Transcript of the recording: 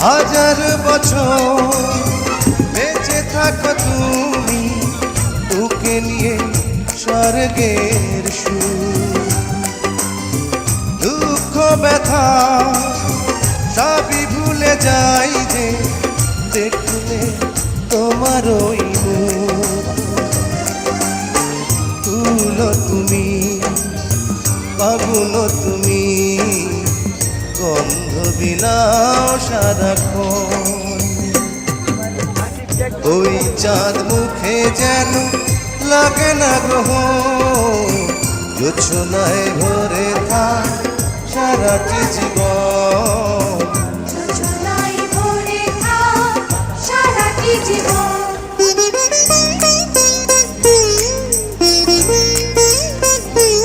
হাজার বছর বেঁচে থাকো তুমি, তোকে নিয়ে স্বর্গের সুর। দুঃখ ব্যথা সবই ভুলে যাই যে দেখলে তোমার ওই মুখ। তুলো তুমি, ফাগুনো তুমি, গন্ধ বিলাও সারাক্ষণ। ওই চাঁদ মুখে যেন লাগে না গ্রহ, জোছনায় ভরে থাক সারাটি জীবন।